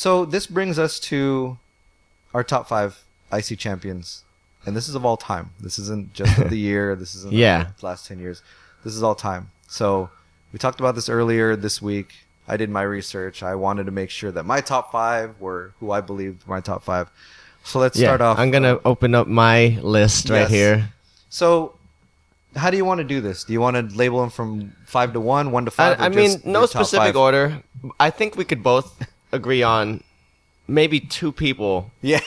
So this brings us to our top 5 IC champions. And this is of all time. This isn't just of the year. This isn't the last 10 years. This is all time. So we talked about this earlier this week. I did my research. I wanted to make sure that my top 5 were who I believed were my top 5. So let's start off. I'm going to open up my list right here. So how do you want to do this? Do you want to label them from 5 to 1, 1 to 5? I mean, no specific order. I think we could both agree on maybe 2 people. Yeah.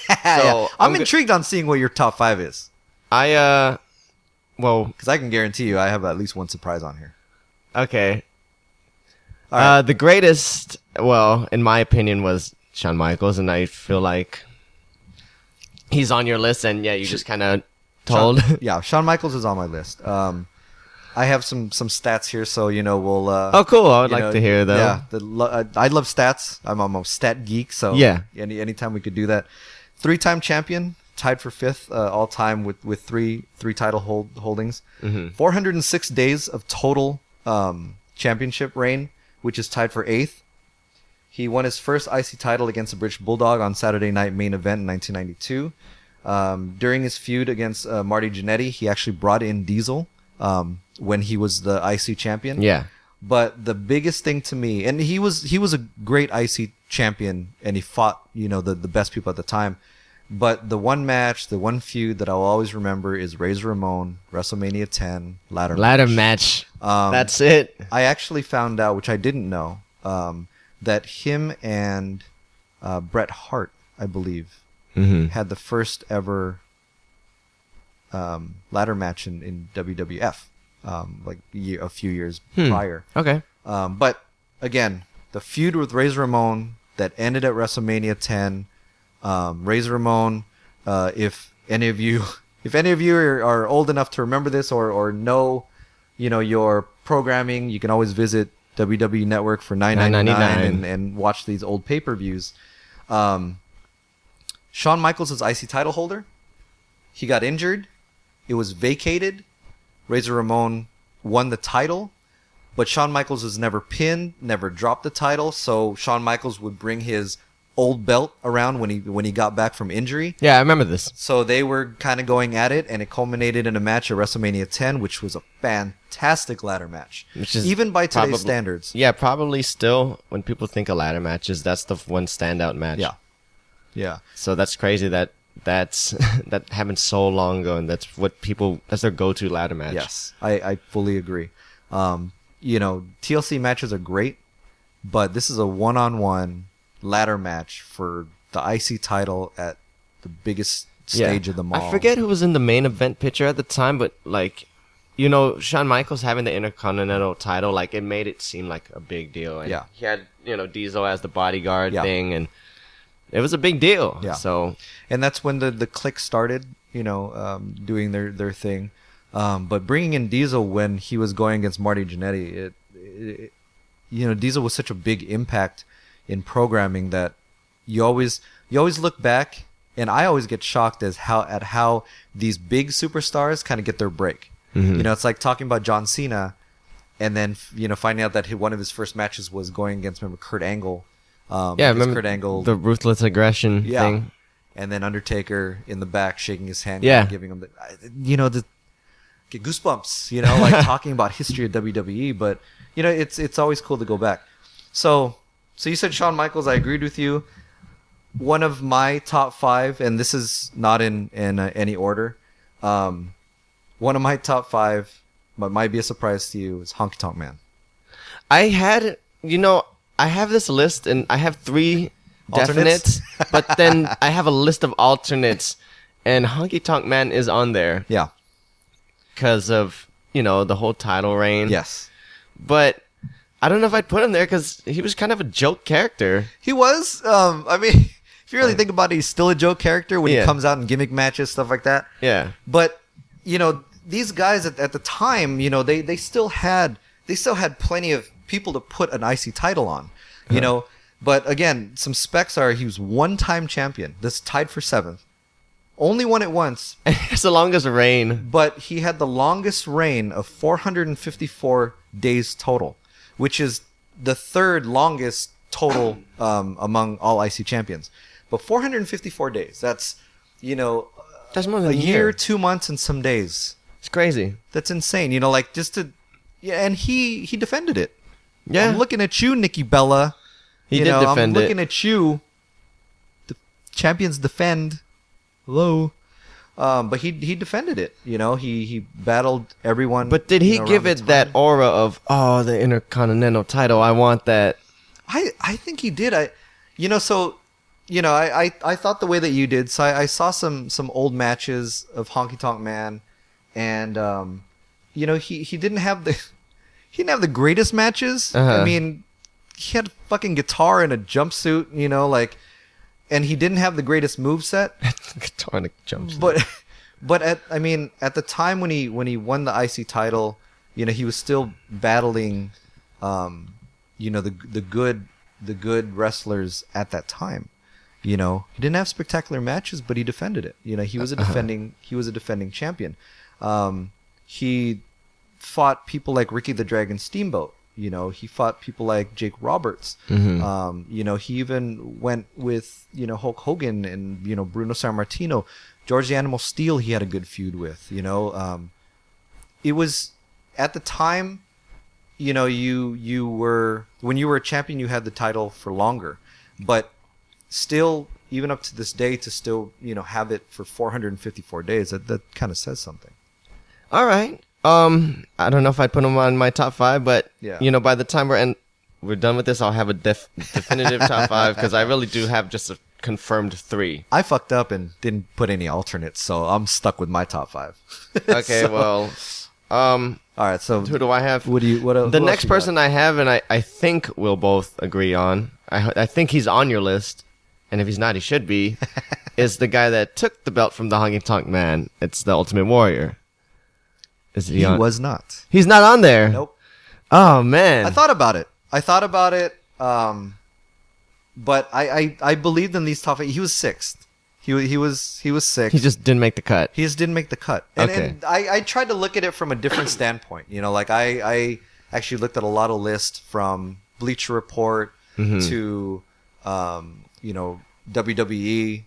I'm intrigued on seeing what your top 5 is. Because I can guarantee you I have at least one surprise on here. Okay. The greatest, in my opinion, was Shawn Michaels, and I feel like he's on your list, and you just kind of told. Shawn Michaels is on my list. I have some stats here, so we'll. Oh, cool! I would like to hear them. Yeah, I love stats. I'm a stat geek, so anytime we could do that. 3-time champion, tied for 5th all time with three title holdings. 406 days of total championship reign, which is tied for 8th. He won his first IC title against the British Bulldog on Saturday Night Main Event in 1992. During his feud against Marty Jannetty, he actually brought in Diesel when he was the IC champion. Yeah. But the biggest thing to me, and he was a great IC champion, and he fought the best people at the time. But the one match, the one feud that I'll always remember is Razor Ramon, WrestleMania 10 ladder match. That's it. I actually found out, which I didn't know, that him and Bret Hart, I believe, had the first ever ladder match in WWF, a few years prior. Okay. But again, the feud with Razor Ramon that ended at WrestleMania 10. Razor Ramon, if any of you are old enough to remember this or know, your programming, you can always visit WWE Network for $9.99 and watch these old pay-per-views. Shawn Michaels is IC title holder. He got injured. It was vacated. Razor Ramon won the title, but Shawn Michaels was never pinned, never dropped the title. So Shawn Michaels would bring his old belt around when he got back from injury. Yeah, I remember this. So they were kind of going at it, and it culminated in a match at WrestleMania 10, which was a fantastic ladder match, which is even by today's standards. Yeah, probably still when people think of ladder matches, that's the one standout match. Yeah. So that's crazy that happened so long ago, and that's their go-to ladder match. Yes, I fully agree. TLC matches are great, but this is a one-on-one ladder match for the IC title at the biggest stage of them all. I forget who was in the main event picture at the time, but Shawn Michaels having the Intercontinental title, it made it seem like a big deal. And he had, Diesel as the bodyguard thing, and it was a big deal. Yeah. So, and that's when the Clique started, doing their thing. But bringing in Diesel when he was going against Marty Jannetty, Diesel was such a big impact in programming that you always look back, and I always get shocked at how these big superstars kind of get their break. It's like talking about John Cena, and then finding out that one of his first matches was going against Kurt Angle. Remember Kurt Angle, the ruthless aggression thing, and then Undertaker in the back shaking his hand, giving him the get goosebumps, talking about history of WWE. But it's always cool to go back. So you said Shawn Michaels. I agreed with you. One of my top 5, and this is not in any order. One of my top 5, but might be a surprise to you, is Honky Tonk Man. I have this list, and I have 3 definites, but then I have a list of alternates, and Honky Tonk Man is on there. Yeah. Because of, the whole title reign. Yes. But I don't know if I'd put him there because he was kind of a joke character. He was. If you really think about it, he's still a joke character when he comes out in gimmick matches, stuff like that. Yeah. But, these guys at the time, they still had plenty of people to put an IC title on, But again, some specs are he was one-time champion. This tied for 7th. Only won it once. It's the longest reign. But he had the longest reign of 454 days total, which is the 3rd longest total among all IC champions. But 454 days. That's that's more than a year, 2 months, and some days. It's crazy. That's insane. Just to and he defended it. Yeah. I'm looking at you, Nikki Bella. He did defend it. I'm looking at you. The champions defend. Hello. But he defended it. He battled everyone. But did he give it that aura of, the Intercontinental title? I want that. I think he did. I thought the way that you did. So I saw some old matches of Honky Tonk Man, and he didn't have the greatest matches. I mean, he had a fucking guitar and a jumpsuit. And he didn't have the greatest moveset. Guitar and a jumpsuit. But at the time when he won the IC title, he was still battling, the good wrestlers at that time. He didn't have spectacular matches, but he defended it. He was a defending champion. He fought people like Ricky the Dragon Steamboat. He fought people like Jake Roberts. Mm-hmm. He even went with, Hulk Hogan and, Bruno Sammartino. George the Animal Steel he had a good feud with, It was, at the time, you were, when you were a champion, you had the title for longer. But still, even up to this day, to still, have it for 454 days, that kind of says something. All right. I don't know if I'd put him on my top 5, but by the time we're done with this, I'll have a definitive top 5 because I really do have just a confirmed 3. I fucked up and didn't put any alternates, so I'm stuck with my top 5. Okay, well, all right. So who do I have? The next person I have, and I think we'll both agree on. I think he's on your list, and if he's not, he should be. Is the guy that took the belt from the Honky Tonk Man? It's the Ultimate Warrior. He was not. He's not on there. Nope. Oh man. I thought about it. But I believed in these top 8. He was 6th. He was 6th. He just didn't make the cut. He just didn't make the cut. And I tried to look at it from a different standpoint. I actually looked at a lot of lists from Bleacher Report to WWE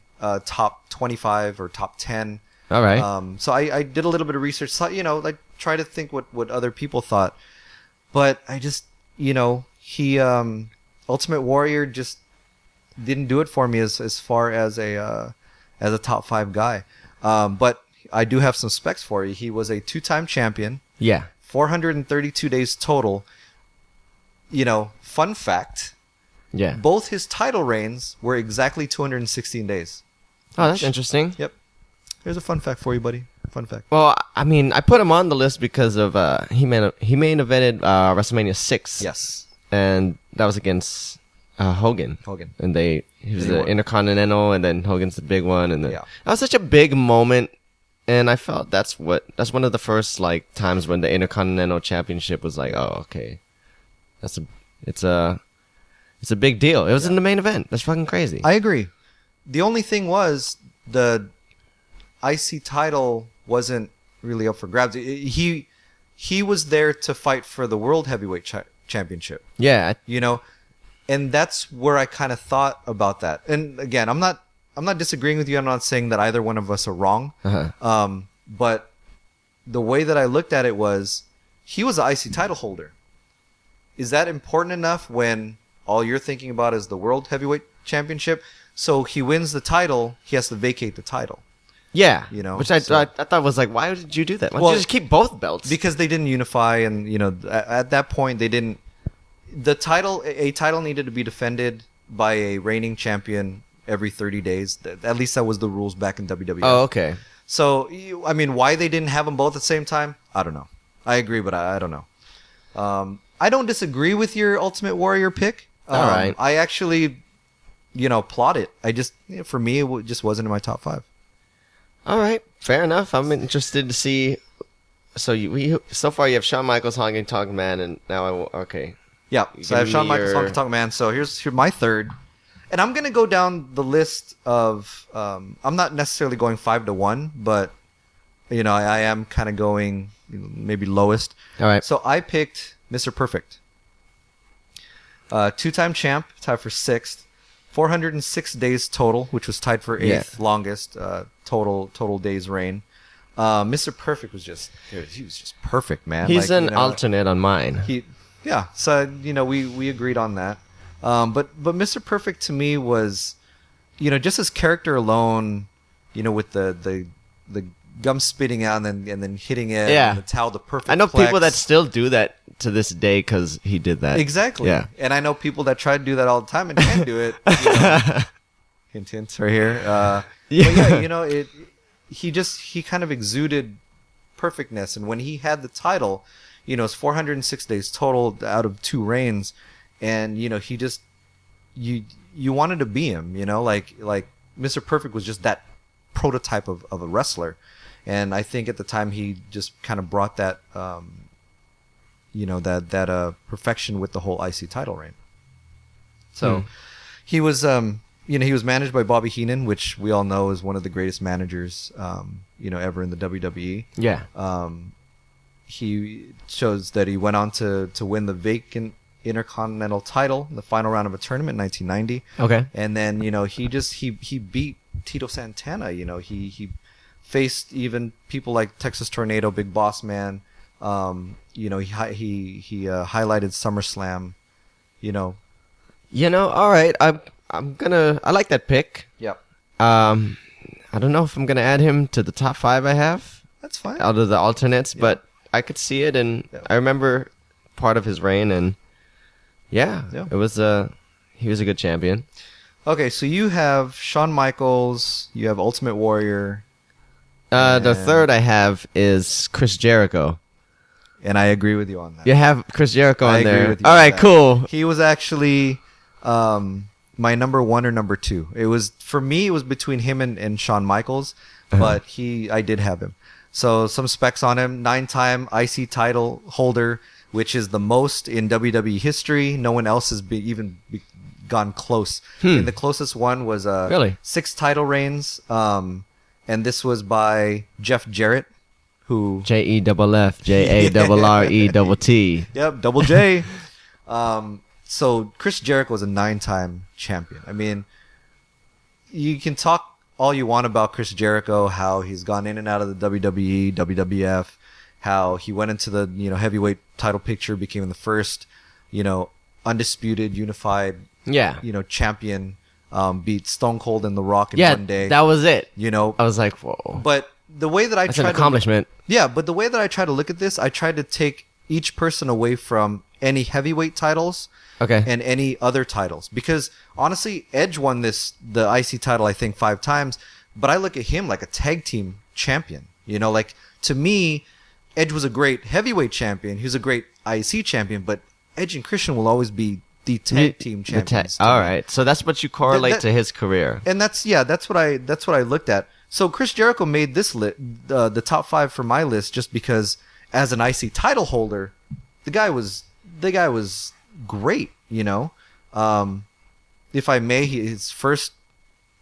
top 25 or top 10. All right. So I did a little bit of research. So, like try to think what other people thought, but I just he Ultimate Warrior just didn't do it for me as far as a top 5 guy. But I do have some specs for you. He was a 2-time champion. Yeah. 432 days total. Fun fact. Yeah. Both his title reigns were exactly 216 days. Oh, that's interesting. Yep. Here's a fun fact for you, buddy. Fun fact. Well, I mean, I put him on the list because of he main evented WrestleMania 6. Yes. And that was against Hogan. And he was the Intercontinental, and then Hogan's the big one, and that was such a big moment. And I felt that's one of the first times when the Intercontinental Championship was like, oh, okay, it's a big deal. It was in the main event. That's fucking crazy. I agree. The only thing was the IC title wasn't really up for grabs. He was there to fight for the World Heavyweight Championship. Yeah. And that's where I kind of thought about that. And again, I'm not disagreeing with you. I'm not saying that either one of us are wrong. Uh-huh. But the way that I looked at it was he was an IC title holder. Is that important enough when all you're thinking about is the World Heavyweight Championship? So he wins the title, he has to vacate the title. Yeah, which I thought was why did you do that? Why don't you just keep both belts? Because they didn't unify, and at that point they didn't. A title needed to be defended by a reigning champion every 30 days. At least that was the rules back in WWE. Oh, okay. So why they didn't have them both at the same time? I don't know. I agree, but I don't know. I don't disagree with your Ultimate Warrior pick. All right. I actually, plot it. I just, for me, it just wasn't in my top 5. All right, fair enough. I'm interested to see. So so far you have Shawn Michaels, Honky Tonk Man, and now okay. Yeah, so I have Shawn Michaels, Honky Tonk Man. So here's my 3rd, and I'm gonna go down the list of. I'm not necessarily going 5 to 1, but I am kind of going maybe lowest. All right. So I picked Mr. Perfect. Two-time champ, tied for 6th. 406 days total, which was tied for 8th longest total days reign. Mr. Perfect was he was just perfect, man. He's an alternate on mine. So we agreed on that. But Mr. Perfect to me was, just his character alone, with the gum spitting out and then hitting it, and the towel, the perfect. I know plex. people that still do that to this day because he did that. Exactly. Yeah. And I know people that try to do that all the time and can't do it. Hint, hints right here. But yeah, he kind of exuded perfectness, and when he had the title, it's 406 days total out of 2 reigns, and he just you wanted to be him, like Mr. Perfect was just that prototype of a wrestler, and I think at the time he just kind of brought that that perfection with the whole IC title reign. So he was he was managed by Bobby Heenan, which we all know is one of the greatest managers ever in the WWE. Yeah. He shows that he went on to win the vacant Intercontinental title in the final round of a tournament in 1990. Okay. And then he beat Tito Santana. He faced even people like Texas Tornado, Big Boss Man. He highlighted SummerSlam. All right. I like that pick. Yep. I don't know if I'm gonna add him to the top 5 I have. That's fine. Out of the alternates, but I could see it, and I remember part of his reign, and it was he was a good champion. Okay, so you have Shawn Michaels, you have Ultimate Warrior. The third I have is Chris Jericho. And I agree with you on that. You have Chris Jericho on there. With you all right, cool. He was actually my number 1 or number 2. It was, for me, it was between him and Shawn Michaels, but I did have him. So some specs on him: 9-time IC title holder, which is the most in WWE history. No one else has gone close. And the closest one was really 6 title reigns. And this was by Jeff Jarrett, who JEFF JARRETT. Yep, double J. So Chris Jericho was a 9-time champion. I mean, you can talk all you want about Chris Jericho, how he's gone in and out of the WWE, WWF, how he went into the heavyweight title picture, became the first undisputed, unified champion, beat Stone Cold and The Rock in one day. That was it. I was like, whoa. But the way that That's an accomplishment. But the way that I try to look at this, I try to take each person away from any heavyweight titles and any other titles. Because honestly, Edge won the IC title, I think, 5 times. But I look at him like a tag team champion. Like, to me, Edge was a great heavyweight champion. He was a great IC champion. But Edge and Christian will always be the tag team champions. All right. So that's what you correlate to his career. And that's what I looked at. So Chris Jericho made this the top 5 for my list just because, as an IC title holder, the guy was great. If I may, his first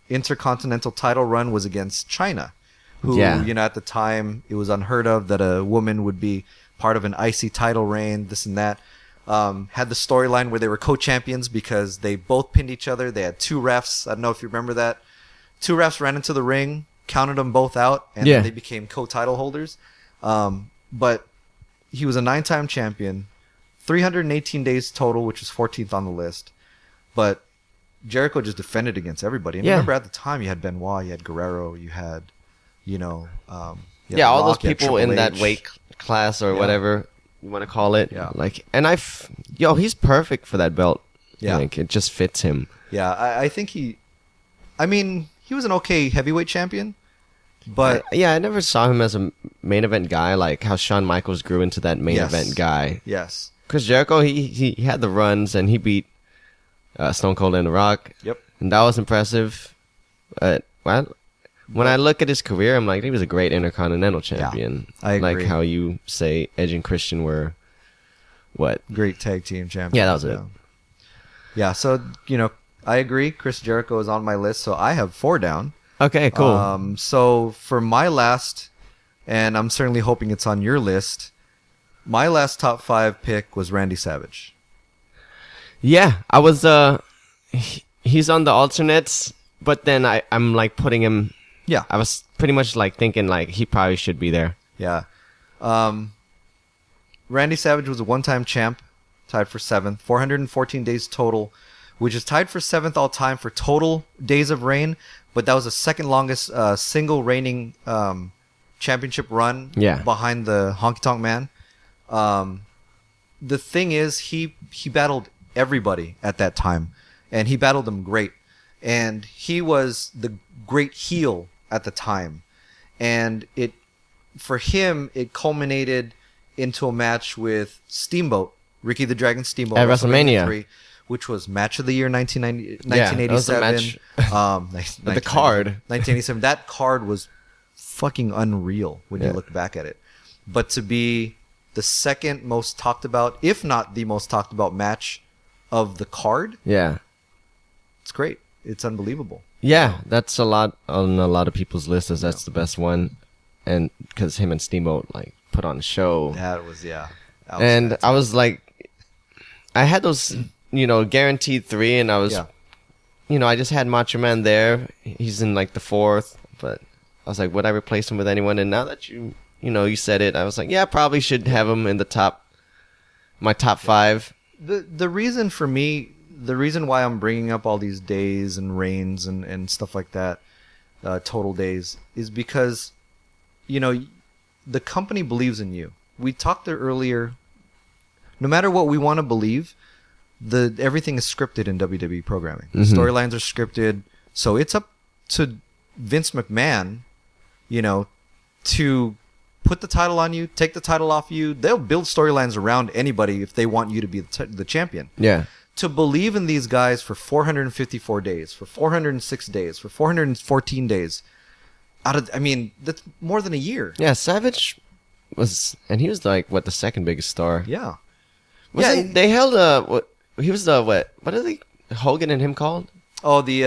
Intercontinental title run was against China, who at the time it was unheard of that a woman would be part of an IC title reign. This and that. Had the storyline where they were co-champions because they both pinned each other. They had 2 refs. I don't know if you remember that. 2 refs ran into the ring, counted them both out, and then they became co-title holders. But he was a 9-time champion, 318 days total, which was 14th on the list. But Jericho just defended against everybody. And remember, at the time, you had Benoit, you had Guerrero, you had, all Rock, those people in that weight class or whatever you want to call it. Yeah. And he's perfect for that belt. Yeah. It just fits him. Yeah, I think he was an okay heavyweight champion. But I never saw him as a main event guy, like how Shawn Michaels grew into that main event guy. Yes. Chris Jericho, he had the runs and he beat Stone Cold and The Rock. Yep. And that was impressive. But when I look at his career, I'm like, he was a great Intercontinental champion. Yeah, I agree. Like how you say Edge and Christian were what? Great tag team champions. Yeah, that was it. Yeah, so, I agree. Chris Jericho is on my list, so I have 4 down. Okay, cool. So for my last, and I'm certainly hoping it's on your list, my last top 5 pick was Randy Savage. Yeah, I was. He's on the alternates, but then I'm like putting him. Yeah, I was pretty much like thinking like he probably should be there. Yeah. Randy Savage was a one-time champ, tied for 7th, 414 days total, which is tied for 7th all time for total days of reign, but that was the second longest single reigning championship run behind the Honky Tonk Man. The thing is, he battled everybody at that time, and he battled them great. And he was the great heel at the time. And for him, it culminated into a match with Steamboat, Ricky the Dragon Steamboat. At WrestleMania 3, which was Match of the Year 1987. The card. 1987. That card was fucking unreal when you look back at it. But to be the second most talked about, if not the most talked about match of the card, it's great. It's unbelievable. Yeah, that's a lot on a lot of people's lists. That's the best one, and because him and Steamboat like put on a show. That was and I was like, I had those, guaranteed 3, and I was, I just had Macho Man there. He's in like the 4th, but I was like, would I replace him with anyone? And now that you said it, I was like, yeah, I probably should have him in my top 5. The reason for me. The reason why I'm bringing up all these days and reigns and stuff like that, total days, is because, the company believes in you. We talked there earlier. No matter what we want to believe, everything is scripted in WWE programming. The storylines are scripted, so it's up to Vince McMahon, to put the title on you, take the title off you. They'll build storylines around anybody if they want you to be the champion. Yeah. To believe in these guys for 454 days, for 406 days, for 414 days, that's more than a year. Yeah, Savage he was like the second biggest star. Yeah. They held he was what are they, Hogan and him called? Oh, the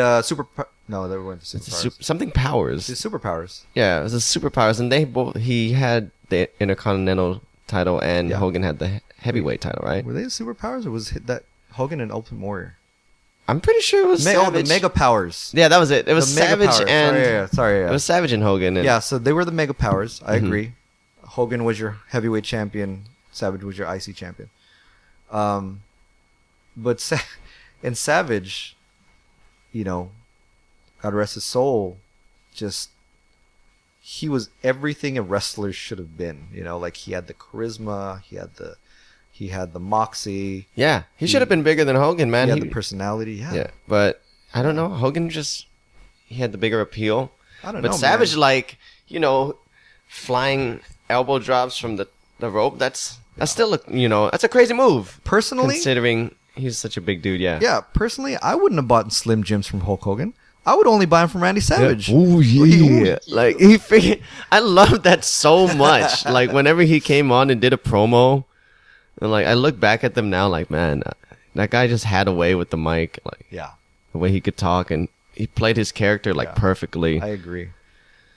no, they weren't the superpowers. Something powers. The superpowers. Yeah, it was the superpowers, and he had the Intercontinental title, and Hogan had the heavyweight title, right? Were they the superpowers, or was that Hogan and Ultimate Warrior? I'm pretty sure it was Savage. The Mega Powers. Yeah, that was it. It was Savage and... Sorry. It was Savage and Hogan. Yeah, so they were the Mega Powers. I agree. Hogan was your heavyweight champion. Savage was your IC champion. But Savage, God rest his soul, he was everything a wrestler should have been. Like he had the charisma, he had the moxie. Yeah, he should have been bigger than Hogan, man. He had the personality. Yeah, but I don't know. Hogan he had the bigger appeal. I don't know. But Savage, flying elbow drops from the rope. That's still that's a crazy move. Personally, considering he's such a big dude. Yeah. Yeah. Personally, I wouldn't have bought Slim Jims from Hulk Hogan. I would only buy him from Randy Savage. Yeah. Oh yeah. Like I love that so much. Like whenever he came on and did a promo. And I look back at them now, like, man, that guy just had a way with the mic, the way he could talk, and he played his character perfectly. I agree.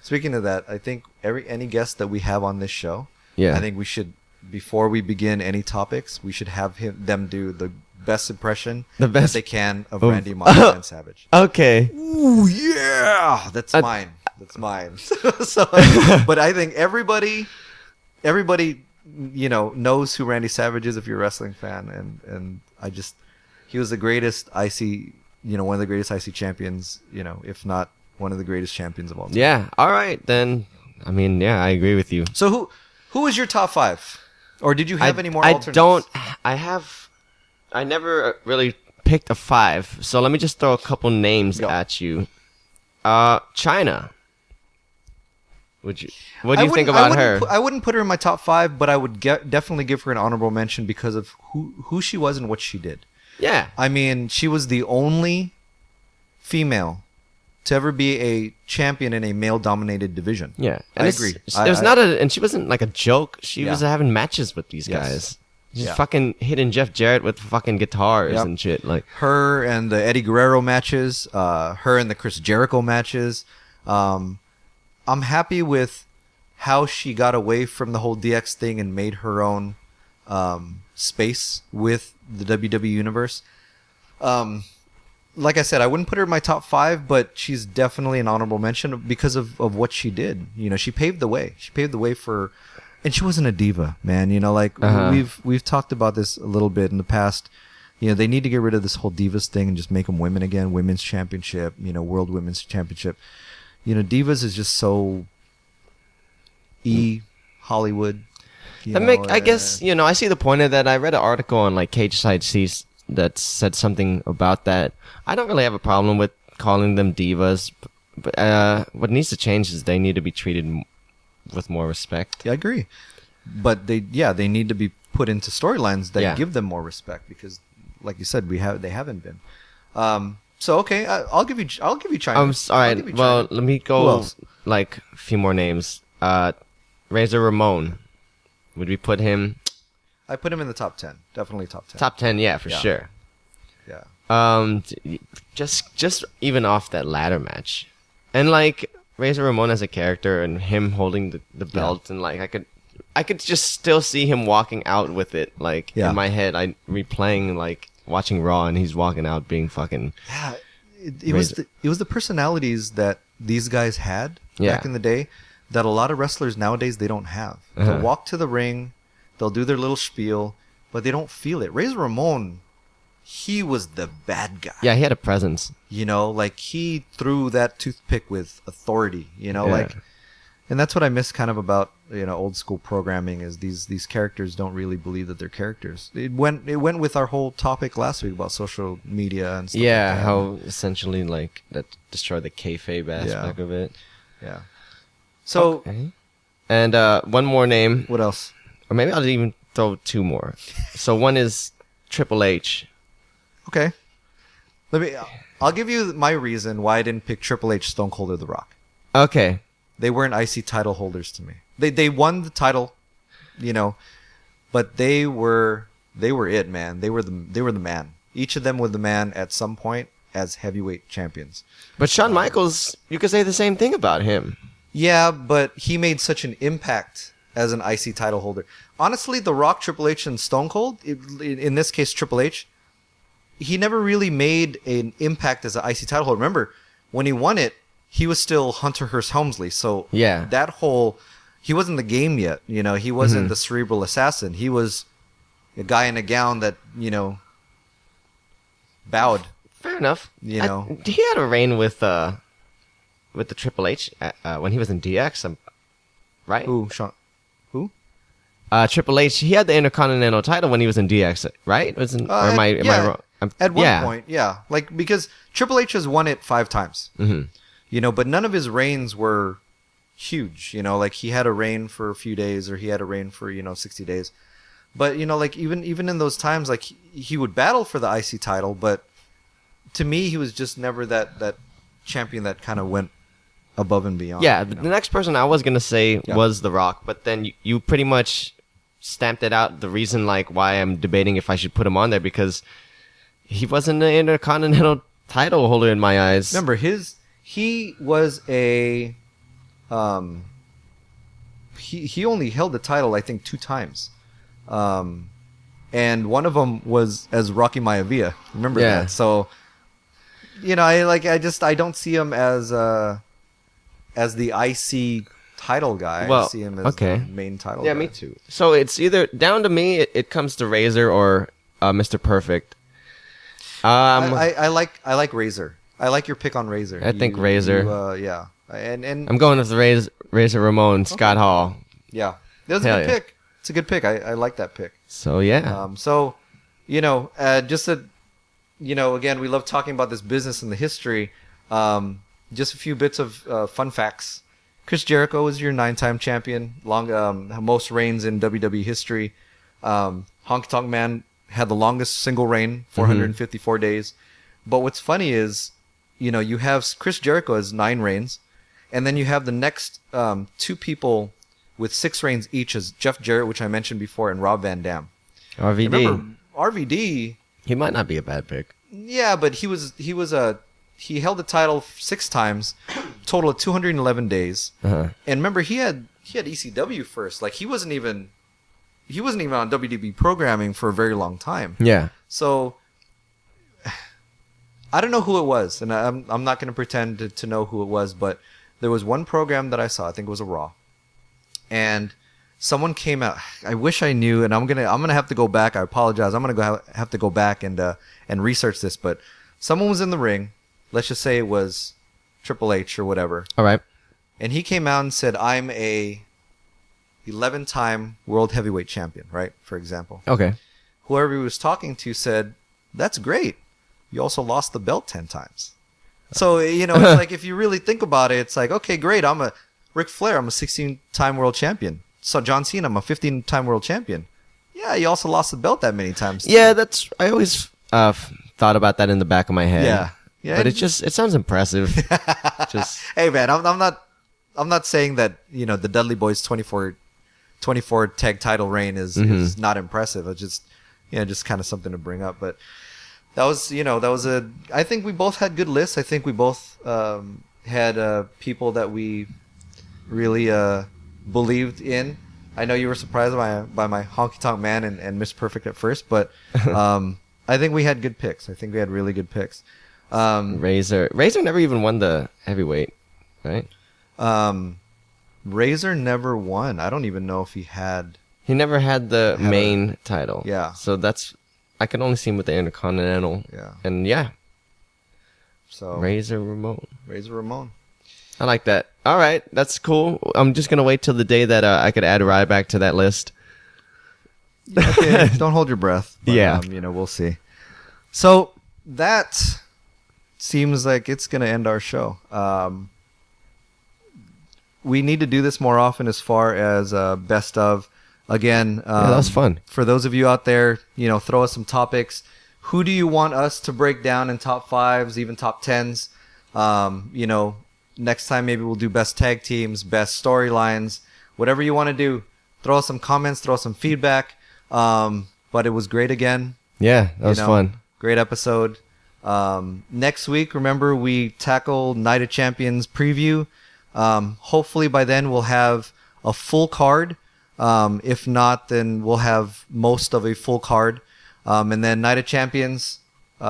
Speaking of that, I think any guest that we have on this show, I think we should, before we begin any topics, we should have them do the best impression that they can of Randy Macho Man Savage. Okay. Ooh yeah, that's mine. That's mine. But I think everybody. Knows who Randy Savage is if you're a wrestling fan, and he was the greatest IC, one of the greatest IC champions, if not one of the greatest champions of all time. Yeah. All right, then. I agree with you. So who is your top 5, or did you have any more alternates? I never really picked a 5, so let me just throw a couple names at you. China. What do you think about her? I wouldn't put her in my top 5, but I would definitely give her an honorable mention because of who she was and what she did. Yeah. She was the only female to ever be a champion in a male-dominated division. Yeah. And I agree. And she wasn't like a joke. She was having matches with these guys. She's fucking hitting Jeff Jarrett with fucking guitars and shit. Like her and the Eddie Guerrero matches, her and the Chris Jericho matches. I'm happy with how she got away from the whole DX thing and made her own space with the WWE Universe. Like I said, I wouldn't put her in my top 5, but she's definitely an honorable mention because of what she did. You know, she paved the way. She paved the way for, and she wasn't a diva, man. You know, like we've talked about this a little bit in the past. You know, they need to get rid of this whole divas thing and just make them women again. Women's championship, you know, world women's championship. You know, divas is just so Hollywood. I guess, you know, I see the point of that. I read an article on like Cage Side Seas that said something about that. I don't really have a problem with calling them divas, but what needs to change is they need to be treated with more respect. Yeah, I agree. But they need to be put into storylines that give them more respect because, like you said, they haven't been. So okay, I'll give you China. All right. Well, let me go like a few more names. Razor Ramon. Would we put him? I put him in the top 10. Definitely top 10. Top 10, yeah, for sure. Yeah. Just even off that ladder match, and like Razor Ramon as a character, and him holding the belt, and like I could just still see him walking out with it, like in my head. I replaying like watching Raw, and he's walking out being fucking. Yeah, it was the personalities that these guys had back in the day that a lot of wrestlers nowadays they don't have. They'll walk to the ring. They'll do their little spiel, but they don't feel it. Razor Ramon, he was the bad guy. Yeah, he had a presence. You know, like he threw that toothpick with authority, you know, like, and that's what I miss kind of about, you know, old school programming is these characters don't really believe that they're characters. It went with our whole topic last week about social media and stuff. Yeah, like that. how essentially like that destroyed the kayfabe aspect of it. Yeah. So, and one more name. What else? Or maybe I'll even throw 2 more. So one is Triple H. Okay. I'll give you my reason why I didn't pick Triple H, Stone Cold, or The Rock. Okay. They weren't IC title holders to me. They won the title, you know, but they were it, man. They were the man. Each of them was the man at some point as heavyweight champions. But Shawn Michaels, you could say the same thing about him. Yeah, but he made such an impact as an IC title holder. Honestly, The Rock, Triple H, and Stone Cold, in this case Triple H, he never really made an impact as an IC title holder. Remember, when he won it, he was still Hunter Hearst Helmsley. So he wasn't the game yet. You know, he wasn't the cerebral assassin. He was a guy in a gown that, you know, bowed. Fair enough. You know, he had a reign with the Triple H when he was in DX, right? Who? Sean? Who? Triple H. He had the Intercontinental title when he was in DX, right? Am I wrong? At one point, yeah. Like, because Triple H has won it 5 times. Mm-hmm. You know, but none of his reigns were huge. You know, like he had a reign for a few days or he had a reign for, 60 days. But, you know, like even in those times, like he would battle for the IC title. But to me, he was just never that champion that kind of went above and beyond. Yeah, the next person I was going to say was The Rock. But then you pretty much stamped it out. The reason like why I'm debating if I should put him on there because he wasn't an Intercontinental title holder in my eyes. Remember, he was a he only held the title I think 2 times, and one of them was as Rocky Maivia. Remember that? So, you know, I don't see him as the IC title guy. I see him as the main title. Yeah, guy. Me too. So it's either down to me. It comes to Razor or Mr. Perfect. I like Razor. I like your pick on Razor. I think Razor. Yeah, and I'm going with the Razor Ramon, Scott Hall. Yeah, that was a good pick. It's a good pick. I like that pick. So yeah. So, you know, just that, you know, again, we love talking about this business and the history. Just a few bits of fun facts. Chris Jericho was your 9-time champion, most reigns in WWE history. Honky Tonk Man had the longest single reign, 454 days. But what's funny is, you know, you have Chris Jericho has 9 reigns, and then you have the next 2 people with 6 reigns each as Jeff Jarrett, which I mentioned before, and Rob Van Dam. RVD. Remember, RVD. He might not be a bad pick. Yeah, but he held the title 6 times, total of 211 days. And remember, he had ECW first. Like he wasn't even on WWE programming for a very long time. Yeah. So I don't know who it was, and I'm not going to pretend to know who it was, but there was one program that I saw. I think it was a Raw, and someone came out. I wish I knew, and I'm gonna have to go back. I apologize. I'm gonna have to go back and research this. But someone was in the ring. Let's just say it was Triple H or whatever. All right. And he came out and said, "I'm a 11-time world heavyweight champion." Right, for example. Okay. Whoever he was talking to said, "That's great. You also lost the belt 10 times." So, it's like, if you really think about it, it's like, okay, great. I'm a Ric Flair. I'm a 16-time world champion. So John Cena, I'm a 15-time world champion. Yeah, you also lost the belt that many times. Yeah, I always thought about that in the back of my head. Yeah. But it sounds impressive. Hey man, I'm not saying that, the Dudley Boys 24 tag title reign is not impressive. It's just kind of something to bring up. But that was I think we both had good lists. I think we both had people that we really believed in. I know you were surprised by my Honky Tonk Man and Miss Perfect at first, but I think we had good picks. I think we had really good picks. Razor never even won the heavyweight, right? Razor never won. I don't even know if he had. He never had the main title. Yeah. So I can only see him with the Intercontinental. Yeah. And yeah. So Razor Ramon. I like that. All right, that's cool. I'm just gonna wait till the day that I could add Ryback to that list. Okay, don't hold your breath. But, yeah. We'll see. So that seems like it's gonna end our show. We need to do this more often as far as best of. Again, that was fun. For those of you out there, throw us some topics. Who do you want us to break down in top 5s, even top 10s? Next time maybe we'll do best tag teams, best storylines, whatever you want to do. Throw us some comments, throw us some feedback. But it was great again. Yeah, that was fun. Great episode. Next week, remember, we tackle Night of Champions preview. Hopefully by then we'll have a full card. If not, then we'll have most of a full card. And then Night of Champions,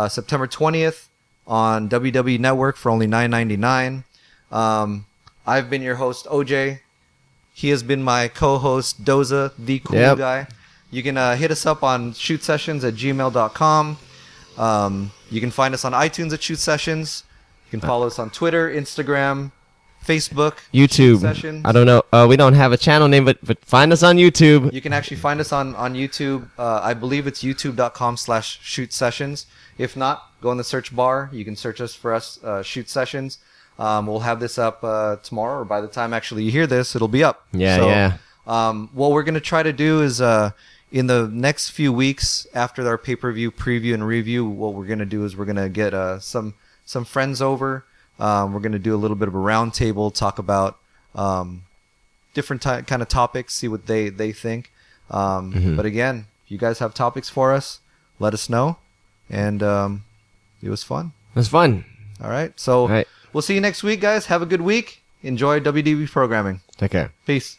September 20th on WWE Network for only $9.99. I've been your host, OJ. He has been my co-host, Doza, the cool guy. You can hit us up on shootsessions@gmail.com. You can find us on iTunes at Shoot Sessions. You can follow us on Twitter, Instagram, Facebook, YouTube. I don't know. We don't have a channel name, but find us on YouTube. You can actually find us on YouTube. I believe it's youtube.com/Shoot Sessions. If not, go in the search bar. You can search us for us, Shoot Sessions. We'll have this up tomorrow, or by the time actually you hear this, it'll be up. Yeah. What we're going to try to do is in the next few weeks after our pay-per-view preview and review, what we're going to do is we're going to get some friends over. We're going to do a little bit of a round table, talk about different kind of topics, see what they think. But again, if you guys have topics for us, let us know. And it was fun. It was fun. All right. So we'll see you next week, guys. Have a good week. Enjoy WWE programming. Take care. Peace.